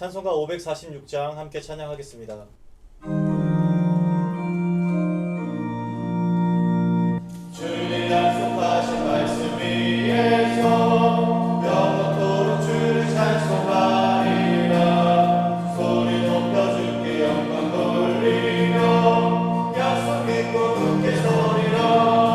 찬송가 546장 함께 찬양하겠습니다. 주님 약속하신 말씀 위에서 영원토록 주를 찬송하리라. 소리 높여 주께 영광 돌리며 약속 믿고 굳게 서리라.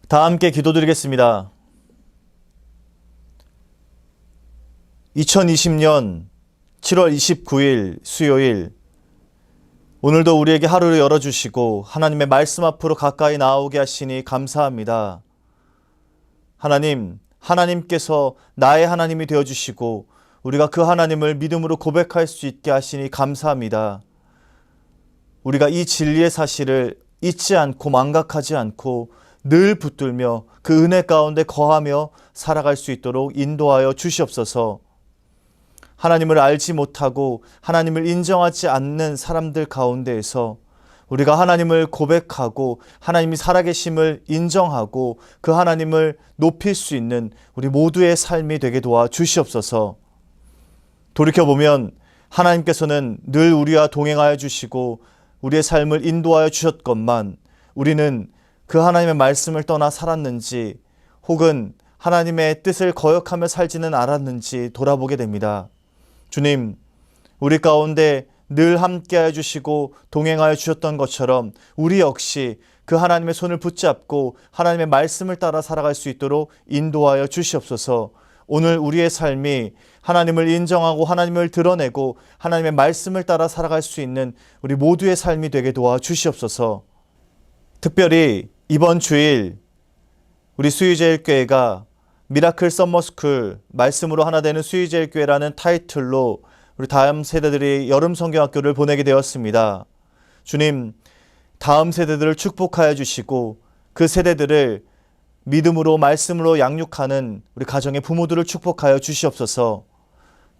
다 함께 기도드리겠습니다. 2020년 7월 29일 수요일, 오늘도 우리에게 하루를 열어주시고 하나님의 말씀 앞으로 가까이 나오게 하시니 감사합니다. 하나님, 하나님께서 나의 하나님이 되어주시고 우리가 그 하나님을 믿음으로 고백할 수 있게 하시니 감사합니다. 우리가 이 진리의 사실을 잊지 않고 망각하지 않고 늘 붙들며 그 은혜 가운데 거하며 살아갈 수 있도록 인도하여 주시옵소서. 하나님을 알지 못하고 하나님을 인정하지 않는 사람들 가운데에서 우리가 하나님을 고백하고 하나님이 살아계심을 인정하고 그 하나님을 높일 수 있는 우리 모두의 삶이 되게 도와 주시옵소서. 돌이켜보면 하나님께서는 늘 우리와 동행하여 주시고 우리의 삶을 인도하여 주셨건만 우리는 그 하나님의 말씀을 떠나 살았는지 혹은 하나님의 뜻을 거역하며 살지는 않았는지 돌아보게 됩니다. 주님, 우리 가운데 늘 함께하여 주시고 동행하여 주셨던 것처럼 우리 역시 그 하나님의 손을 붙잡고 하나님의 말씀을 따라 살아갈 수 있도록 인도하여 주시옵소서. 오늘 우리의 삶이 하나님을 인정하고 하나님을 드러내고 하나님의 말씀을 따라 살아갈 수 있는 우리 모두의 삶이 되게 도와 주시옵소서. 특별히 이번 주일 우리 수유제일교회가 미라클 썸머스쿨 말씀으로 하나 되는 수유제일교회라는 타이틀로 우리 다음 세대들이 여름 성경학교를 보내게 되었습니다. 주님, 다음 세대들을 축복하여 주시고 그 세대들을 믿음으로 말씀으로 양육하는 우리 가정의 부모들을 축복하여 주시옵소서.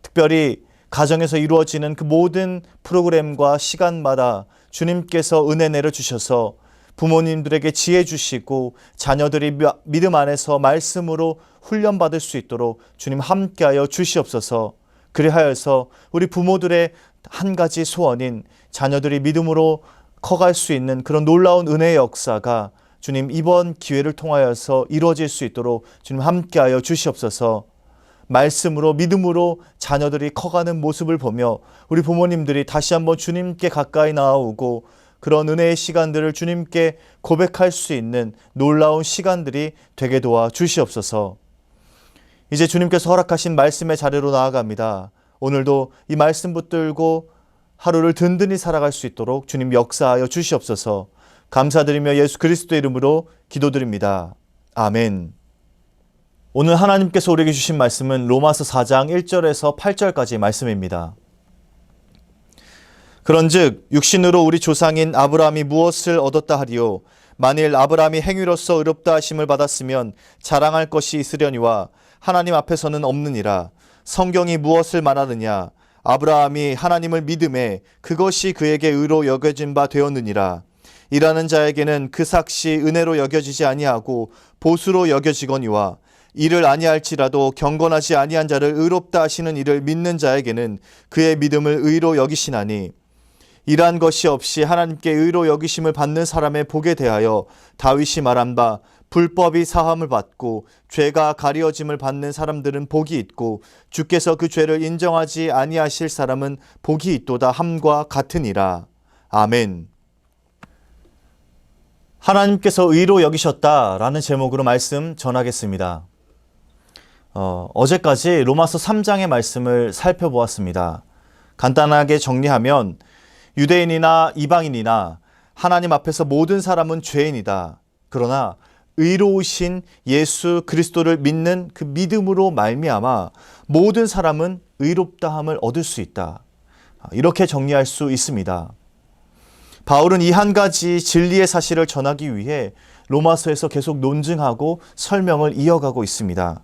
특별히 가정에서 이루어지는 그 모든 프로그램과 시간마다 주님께서 은혜 내려주셔서 부모님들에게 지혜 주시고 자녀들이 믿음 안에서 말씀으로 훈련받을 수 있도록 주님 함께하여 주시옵소서. 그리하여서 우리 부모들의 한 가지 소원인 자녀들이 믿음으로 커갈 수 있는 그런 놀라운 은혜의 역사가 주님 이번 기회를 통하여서 이루어질 수 있도록 주님 함께하여 주시옵소서. 말씀으로 믿음으로 자녀들이 커가는 모습을 보며 우리 부모님들이 다시 한번 주님께 가까이 나아오고 그런 은혜의 시간들을 주님께 고백할 수 있는 놀라운 시간들이 되게 도와 주시옵소서. 이제 주님께서 허락하신 말씀의 자리로 나아갑니다. 오늘도 이 말씀 붙들고 하루를 든든히 살아갈 수 있도록 주님 역사하여 주시옵소서. 감사드리며 예수 그리스도의 이름으로 기도드립니다. 아멘. 오늘 하나님께서 우리에게 주신 말씀은 로마서 4장 1절에서 8절까지 말씀입니다. 그런즉 육신으로 우리 조상인 아브라함이 무엇을 얻었다 하리요? 만일 아브라함이 행위로서 의롭다 하심을 받았으면 자랑할 것이 있으려니와 하나님 앞에서는 없느니라. 성경이 무엇을 말하느냐? 아브라함이 하나님을 믿음에 그것이 그에게 의로 여겨진 바 되었느니라. 일하는 자에게는 그 삭시 은혜로 여겨지지 아니하고 보수로 여겨지거니와 이를 아니할지라도 경건하지 아니한 자를 의롭다 하시는 이를 믿는 자에게는 그의 믿음을 의로 여기시나니 일한 것이 없이 하나님께 의로 여기심을 받는 사람의 복에 대하여 다윗이 말한 바 불법이 사함을 받고 죄가 가리어짐을 받는 사람들은 복이 있고 주께서 그 죄를 인정하지 아니하실 사람은 복이 있도다 함과 같으니라. 아멘. 하나님께서 의로 여기셨다라는 제목으로 말씀 전하겠습니다. 어제까지 로마서 3장의 말씀을 살펴보았습니다. 간단하게 정리하면 유대인이나 이방인이나 하나님 앞에서 모든 사람은 죄인이다. 그러나 의로우신 예수 그리스도를 믿는 그 믿음으로 말미암아 모든 사람은 의롭다함을 얻을 수 있다. 이렇게 정리할 수 있습니다. 바울은 이 한 가지 진리의 사실을 전하기 위해 로마서에서 계속 논증하고 설명을 이어가고 있습니다.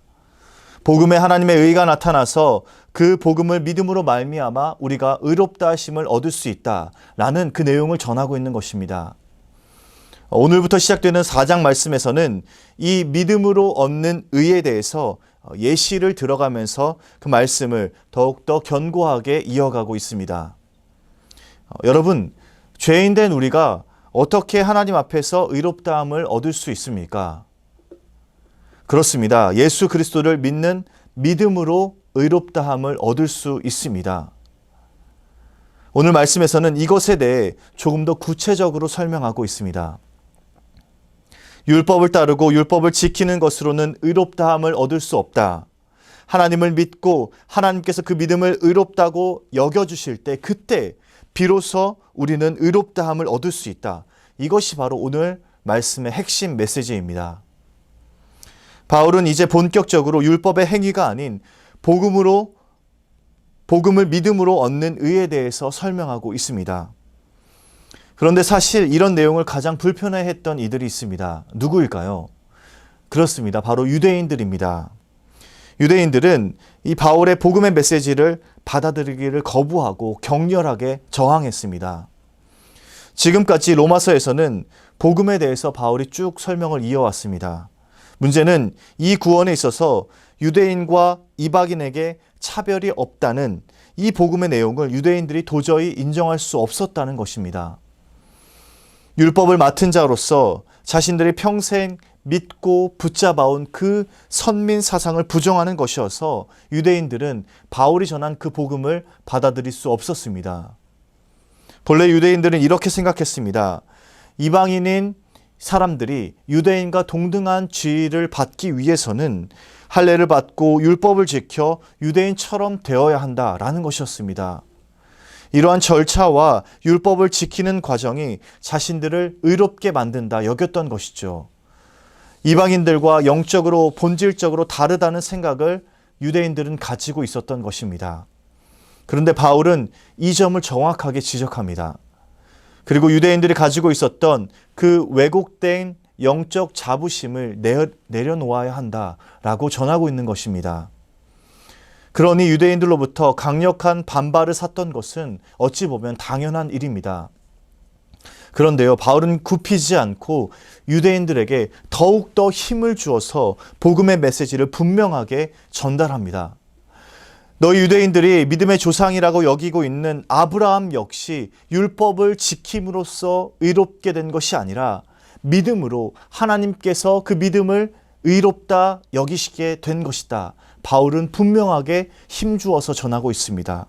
복음에 하나님의 의가 나타나서 그 복음을 믿음으로 말미암아 우리가 의롭다 하심을 얻을 수 있다라는 그 내용을 전하고 있는 것입니다. 오늘부터 시작되는 4장 말씀에서는 이 믿음으로 얻는 의에 대해서 예시를 들어가면서 그 말씀을 더욱더 견고하게 이어가고 있습니다. 여러분, 죄인된 우리가 어떻게 하나님 앞에서 의롭다함을 얻을 수 있습니까? 그렇습니다. 예수 그리스도를 믿는 믿음으로 의롭다함을 얻을 수 있습니다. 오늘 말씀에서는 이것에 대해 조금 더 구체적으로 설명하고 있습니다. 율법을 따르고 율법을 지키는 것으로는 의롭다함을 얻을 수 없다. 하나님을 믿고 하나님께서 그 믿음을 의롭다고 여겨주실 때 그때 비로소 우리는 의롭다함을 얻을 수 있다. 이것이 바로 오늘 말씀의 핵심 메시지입니다. 바울은 이제 본격적으로 율법의 행위가 아닌 복음을 믿음으로 얻는 의에 대해서 설명하고 있습니다. 그런데 사실 이런 내용을 가장 불편해했던 이들이 있습니다. 누구일까요? 그렇습니다. 바로 유대인들입니다. 유대인들은 이 바울의 복음의 메시지를 받아들이기를 거부하고 격렬하게 저항했습니다. 지금까지 로마서에서는 복음에 대해서 바울이 쭉 설명을 이어왔습니다. 문제는 이 구원에 있어서 유대인과 이방인에게 차별이 없다는 이 복음의 내용을 유대인들이 도저히 인정할 수 없었다는 것입니다. 율법을 맡은 자로서 자신들이 평생 믿고 붙잡아온 그 선민 사상을 부정하는 것이어서 유대인들은 바울이 전한 그 복음을 받아들일 수 없었습니다. 본래 유대인들은 이렇게 생각했습니다. 이방인인 사람들이 유대인과 동등한 지위를 받기 위해서는 할례를 받고 율법을 지켜 유대인처럼 되어야 한다라는 것이었습니다. 이러한 절차와 율법을 지키는 과정이 자신들을 의롭게 만든다 여겼던 것이죠. 이방인들과 영적으로 본질적으로 다르다는 생각을 유대인들은 가지고 있었던 것입니다. 그런데 바울은 이 점을 정확하게 지적합니다. 그리고 유대인들이 가지고 있었던 그 왜곡된 영적 자부심을 내려놓아야 한다라고 전하고 있는 것입니다. 그러니 유대인들로부터 강력한 반발을 샀던 것은 어찌 보면 당연한 일입니다. 그런데요, 바울은 굽히지 않고 유대인들에게 더욱더 힘을 주어서 복음의 메시지를 분명하게 전달합니다. 너희 유대인들이 믿음의 조상이라고 여기고 있는 아브라함 역시 율법을 지킴으로써 의롭게 된 것이 아니라 믿음으로 하나님께서 그 믿음을 의롭다 여기시게 된 것이다. 바울은 분명하게 힘주어서 전하고 있습니다.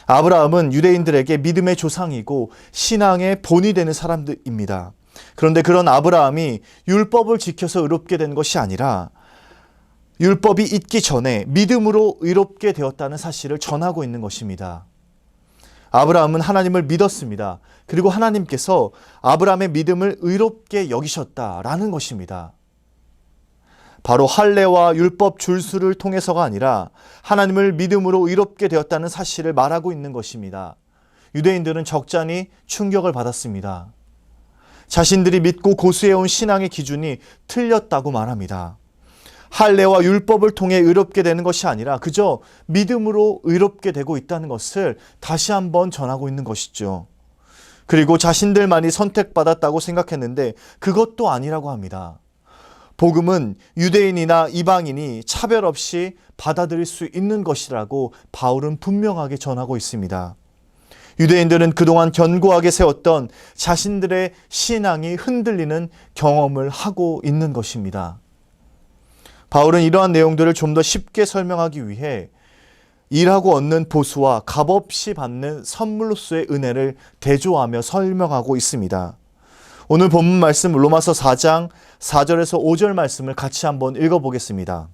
아브라함은 유대인들에게 믿음의 조상이고 신앙의 본이 되는 사람들입니다. 그런데 그런 아브라함이 율법을 지켜서 의롭게 된 것이 아니라 율법이 있기 전에 믿음으로 의롭게 되었다는 사실을 전하고 있는 것입니다. 아브라함은 하나님을 믿었습니다. 그리고 하나님께서 아브라함의 믿음을 의롭게 여기셨다라는 것입니다. 바로 할례와 율법 줄수를 통해서가 아니라 하나님을 믿음으로 의롭게 되었다는 사실을 말하고 있는 것입니다. 유대인들은 적잖이 충격을 받았습니다. 자신들이 믿고 고수해온 신앙의 기준이 틀렸다고 말합니다. 할례와 율법을 통해 의롭게 되는 것이 아니라 그저 믿음으로 의롭게 되고 있다는 것을 다시 한번 전하고 있는 것이죠. 그리고 자신들만이 선택받았다고 생각했는데 그것도 아니라고 합니다. 복음은 유대인이나 이방인이 차별 없이 받아들일 수 있는 것이라고 바울은 분명하게 전하고 있습니다. 유대인들은 그동안 견고하게 세웠던 자신들의 신앙이 흔들리는 경험을 하고 있는 것입니다. 바울은 이러한 내용들을 좀 더 쉽게 설명하기 위해 일하고 얻는 보수와 값없이 받는 선물로서의 은혜를 대조하며 설명하고 있습니다. 오늘 본문 말씀 로마서 4장 4절에서 5절 말씀을 같이 한번 읽어보겠습니다.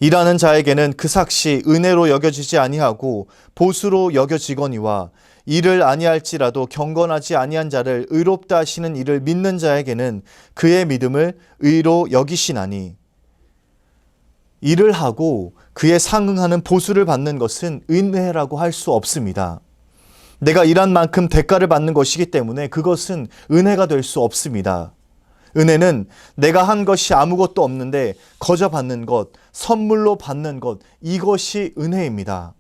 일하는 자에게는 그 삭시 은혜로 여겨지지 아니하고 보수로 여겨지거니와 일을 아니할지라도 경건하지 아니한 자를 의롭다 하시는 이를 믿는 자에게는 그의 믿음을 의로 여기시나니 일을 하고 그에 상응하는 보수를 받는 것은 은혜라고 할 수 없습니다. 내가 일한 만큼 대가를 받는 것이기 때문에 그것은 은혜가 될 수 없습니다. 은혜는 내가 한 것이 아무것도 없는데 거저 받는 것, 선물로 받는 것, 이것이 은혜입니다.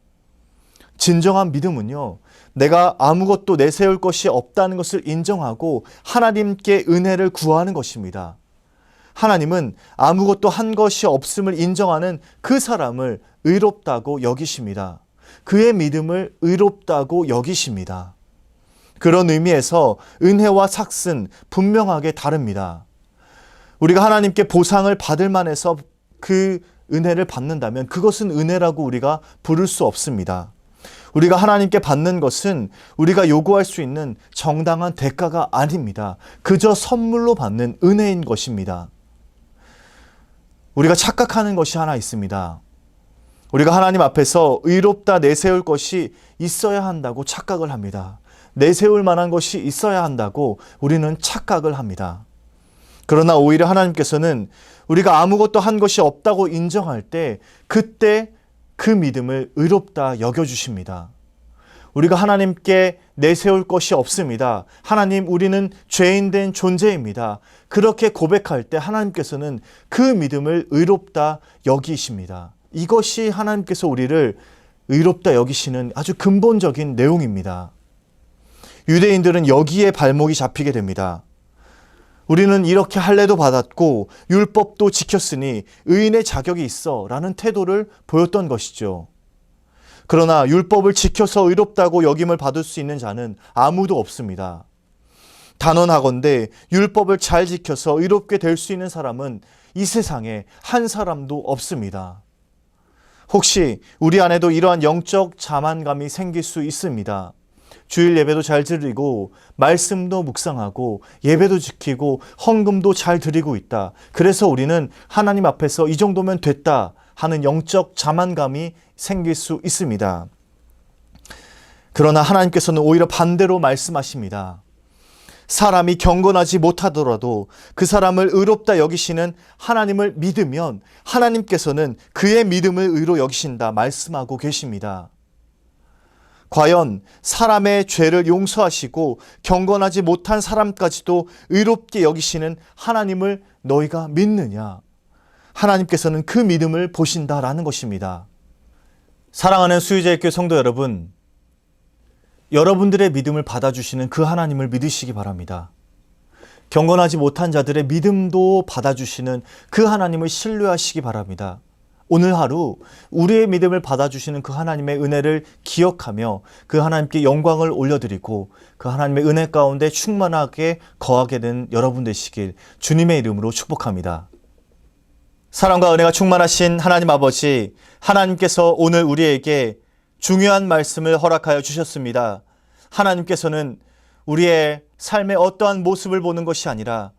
진정한 믿음은요, 내가 아무것도 내세울 것이 없다는 것을 인정하고 하나님께 은혜를 구하는 것입니다. 하나님은 아무것도 한 것이 없음을 인정하는 그 사람을 의롭다고 여기십니다. 그의 믿음을 의롭다고 여기십니다. 그런 의미에서 은혜와 삭은 분명하게 다릅니다. 우리가 하나님께 보상을 받을 만해서 그 은혜를 받는다면 그것은 은혜라고 우리가 부를 수 없습니다. 우리가 하나님께 받는 것은 우리가 요구할 수 있는 정당한 대가가 아닙니다. 그저 선물로 받는 은혜인 것입니다. 우리가 착각하는 것이 하나 있습니다. 우리가 하나님 앞에서 의롭다 내세울 것이 있어야 한다고 착각을 합니다. 내세울 만한 것이 있어야 한다고 우리는 착각을 합니다. 그러나 오히려 하나님께서는 우리가 아무것도 한 것이 없다고 인정할 때 그때 그 믿음을 의롭다 여겨주십니다. 우리가 하나님께 내세울 것이 없습니다. 하나님, 우리는 죄인된 존재입니다. 그렇게 고백할 때 하나님께서는 그 믿음을 의롭다 여기십니다. 이것이 하나님께서 우리를 의롭다 여기시는 아주 근본적인 내용입니다. 유대인들은 여기에 발목이 잡히게 됩니다. 우리는 이렇게 할례도 받았고 율법도 지켰으니 의인의 자격이 있어 라는 태도를 보였던 것이죠. 그러나 율법을 지켜서 의롭다고 여김을 받을 수 있는 자는 아무도 없습니다. 단언하건대 율법을 잘 지켜서 의롭게 될 수 있는 사람은 이 세상에 한 사람도 없습니다. 혹시 우리 안에도 이러한 영적 자만감이 생길 수 있습니다. 주일 예배도 잘 드리고 말씀도 묵상하고 예배도 지키고 헌금도 잘 드리고 있다. 그래서 우리는 하나님 앞에서 이 정도면 됐다 하는 영적 자만감이 생길 수 있습니다. 그러나 하나님께서는 오히려 반대로 말씀하십니다. 사람이 경건하지 못하더라도 그 사람을 의롭다 여기시는 하나님을 믿으면 하나님께서는 그의 믿음을 의로 여기신다 말씀하고 계십니다. 과연 사람의 죄를 용서하시고 경건하지 못한 사람까지도 의롭게 여기시는 하나님을 너희가 믿느냐? 하나님께서는 그 믿음을 보신다라는 것입니다. 사랑하는 수유자의교회 성도 여러분, 여러분들의 믿음을 받아주시는 그 하나님을 믿으시기 바랍니다. 경건하지 못한 자들의 믿음도 받아주시는 그 하나님을 신뢰하시기 바랍니다. 오늘 하루 우리의 믿음을 받아주시는 그 하나님의 은혜를 기억하며 그 하나님께 영광을 올려드리고 그 하나님의 은혜 가운데 충만하게 거하게 된 여러분 되시길 주님의 이름으로 축복합니다. 사랑과 은혜가 충만하신 하나님 아버지, 하나님께서 오늘 우리에게 중요한 말씀을 허락하여 주셨습니다. 하나님께서는 우리의 삶의 어떠한 모습을 보는 것이 아니라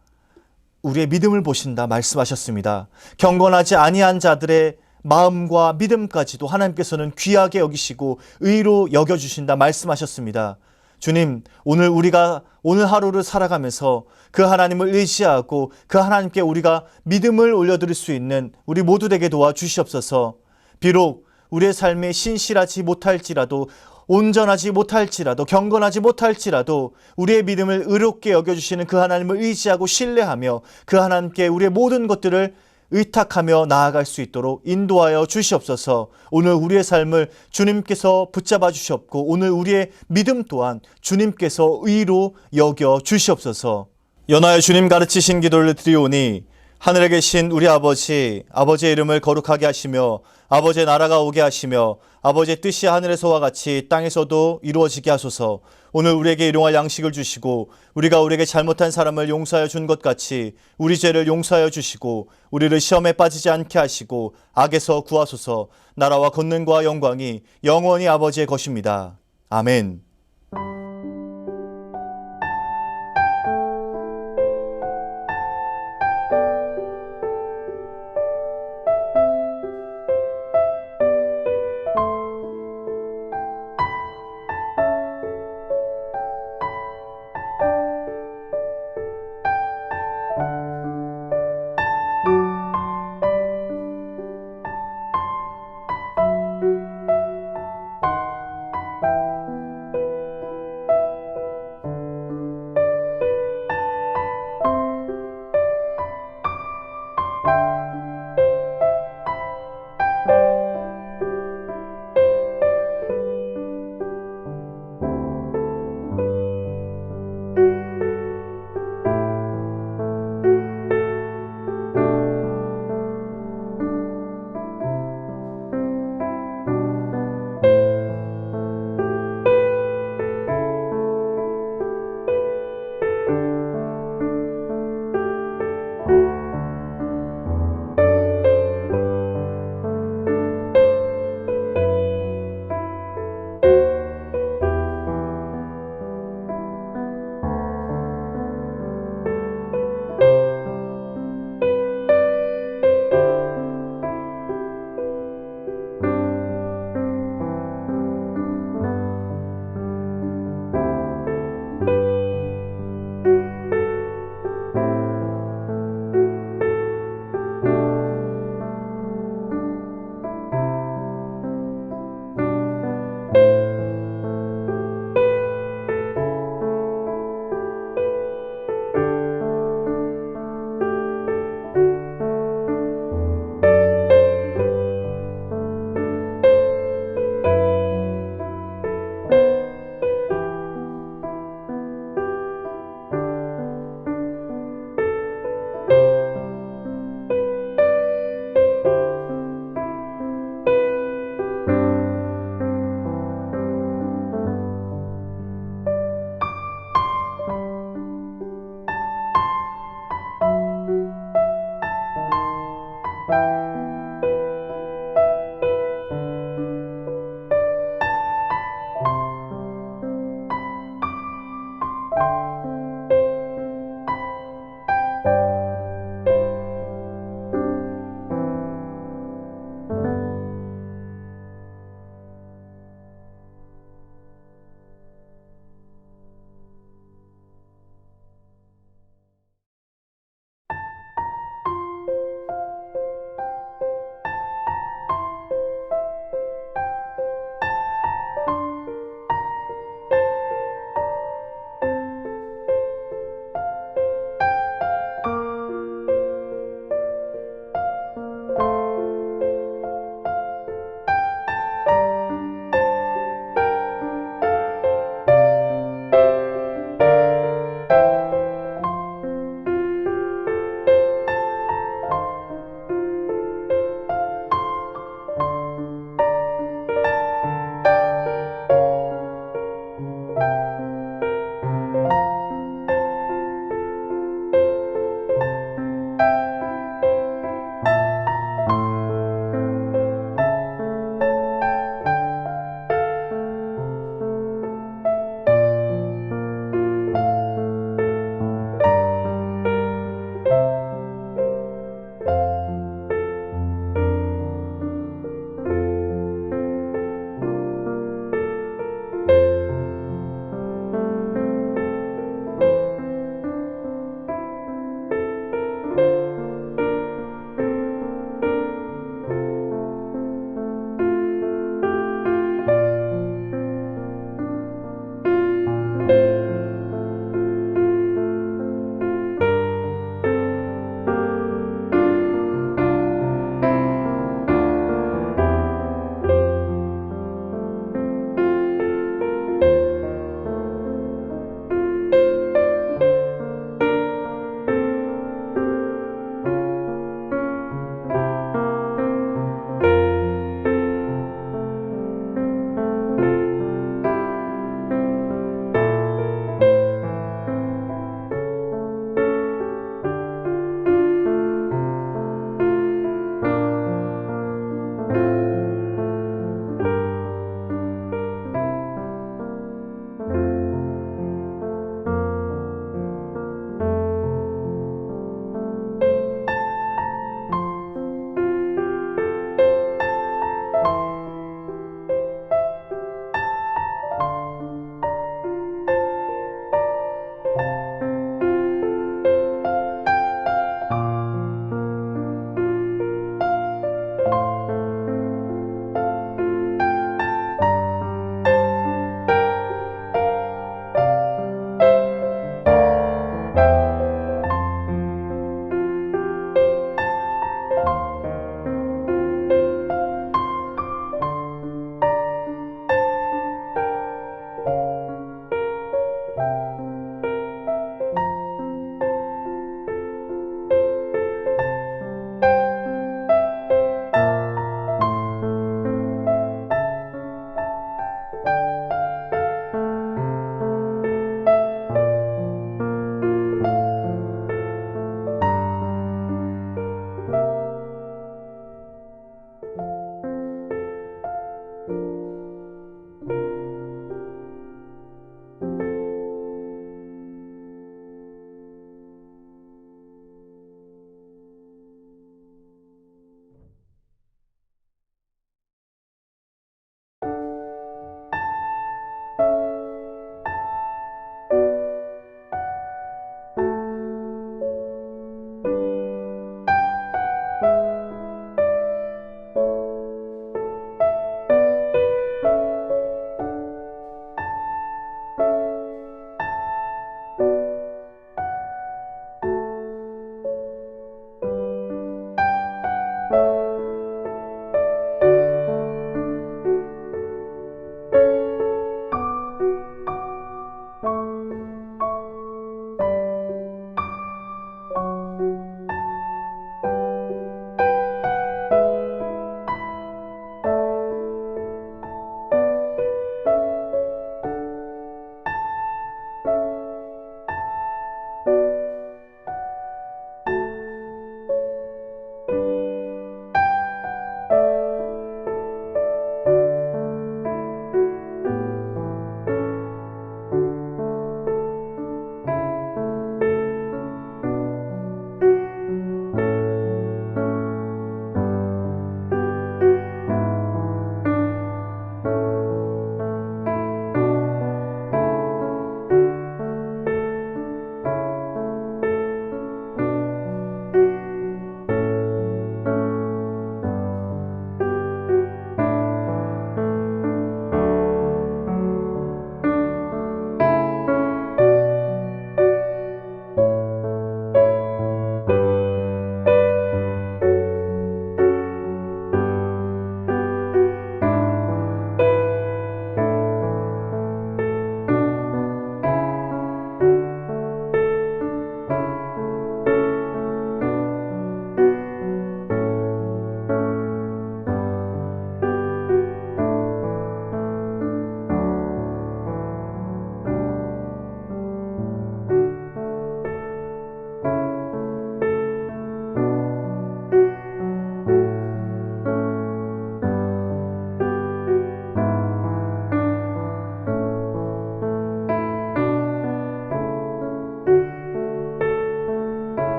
우리의 믿음을 보신다 말씀하셨습니다. 경건하지 아니한 자들의 마음과 믿음까지도 하나님께서는 귀하게 여기시고 의로 여겨주신다 말씀하셨습니다. 주님, 우리가 오늘 하루를 살아가면서 그 하나님을 의지하고 그 하나님께 우리가 믿음을 올려드릴 수 있는 우리 모두에게 도와주시옵소서. 비록 우리의 삶에 신실하지 못할지라도, 온전하지 못할지라도, 경건하지 못할지라도 우리의 믿음을 의롭게 여겨주시는 그 하나님을 의지하고 신뢰하며 그 하나님께 우리의 모든 것들을 의탁하며 나아갈 수 있도록 인도하여 주시옵소서. 오늘 우리의 삶을 주님께서 붙잡아 주시옵고 오늘 우리의 믿음 또한 주님께서 의로 여겨 주시옵소서. 연하여 주님 가르치신 기도를 드리오니 하늘에 계신 우리 아버지의 이름을 거룩하게 하시며 아버지의 나라가 오게 하시며 아버지의 뜻이 하늘에서와 같이 땅에서도 이루어지게 하소서. 오늘 우리에게 일용할 양식을 주시고 우리가 우리에게 잘못한 사람을 용서하여 준 것 같이 우리 죄를 용서하여 주시고 우리를 시험에 빠지지 않게 하시고 악에서 구하소서. 나라와 권능과 영광이 영원히 아버지의 것입니다. 아멘.